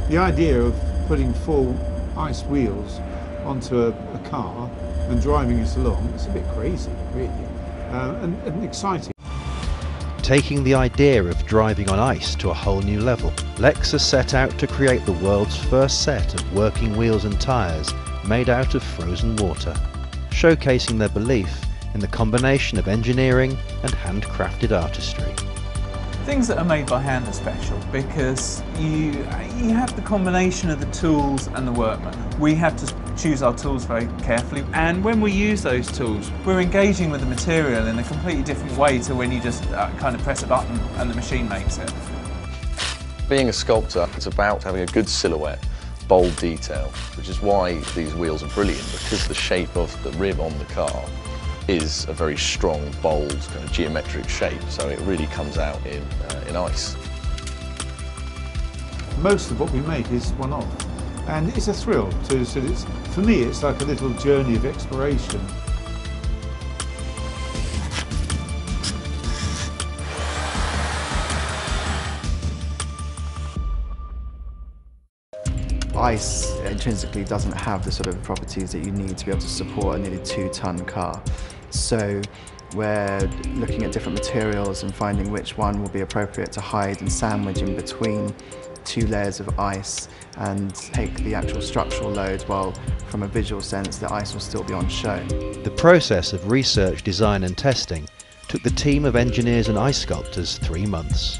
The idea of putting full ice wheels onto a car and driving it along, it's a bit crazy, really, and exciting. Taking the idea of driving on ice to a whole new level, Lexus set out to create the world's first set of working wheels and tyres made out of frozen water, showcasing their belief in the combination of engineering and handcrafted artistry. Things that are made by hand are special because you have the combination of the tools and the workman. We have to choose our tools very carefully, and when we use those tools, we're engaging with the material in a completely different way to when you just kind of press a button and the machine makes it. Being a sculptor, it's about having a good silhouette, bold detail, which is why these wheels are brilliant, because the shape of the rib on the car is a very strong, bold, kind of geometric shape, so it really comes out in ice. Most of what we make is one-off, and it's a thrill too. So for me, it's like a little journey of exploration. Ice intrinsically doesn't have the sort of properties that you need to be able to support a nearly 2-ton car. So we're looking at different materials and finding which one will be appropriate to hide and sandwich in between 2 layers of ice and take the actual structural load, while from a visual sense the ice will still be on show. The process of research, design and testing took the team of engineers and ice sculptors 3 months.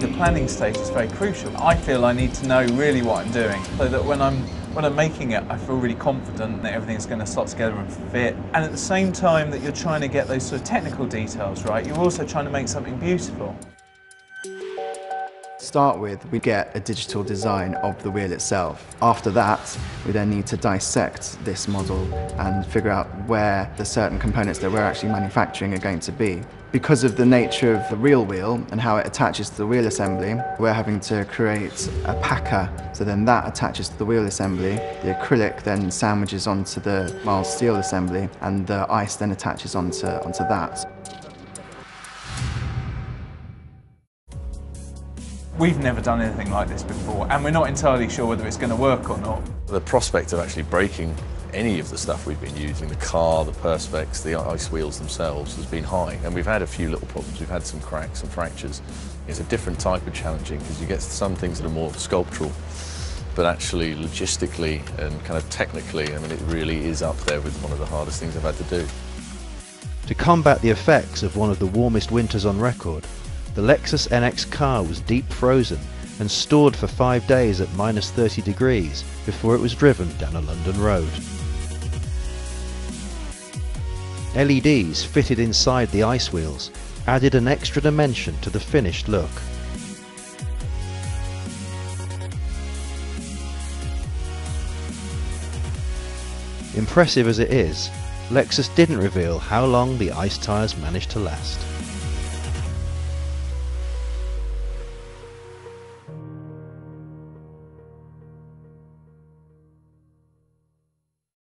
The planning stage is very crucial. I feel I need to know really what I'm doing so that when I'm making it, I feel really confident that everything's going to slot together and fit. And at the same time that you're trying to get those sort of technical details right, you're also trying to make something beautiful. To start with, we get a digital design of the wheel itself. After that, we then need to dissect this model and figure out where the certain components that we're actually manufacturing are going to be. Because of the nature of the real wheel and how it attaches to the wheel assembly, we're having to create a packer, so then that attaches to the wheel assembly. The acrylic then sandwiches onto the mild steel assembly, and the ice then attaches onto that. We've never done anything like this before, and we're not entirely sure whether it's going to work or not. The prospect of actually breaking any of the stuff we've been using, the car, the perspex, the ice wheels themselves, has been high, and we've had a few little problems. We've had some cracks and fractures. It's a different type of challenging because you get some things that are more sculptural, but actually logistically and kind of technically, I mean, it really is up there with one of the hardest things I've had to do. To combat the effects of one of the warmest winters on record, the Lexus NX car was deep frozen and stored for 5 days at -30 degrees before it was driven down a London road. LEDs fitted inside the ice wheels added an extra dimension to the finished look. Impressive as it is, Lexus didn't reveal how long the ice tyres managed to last.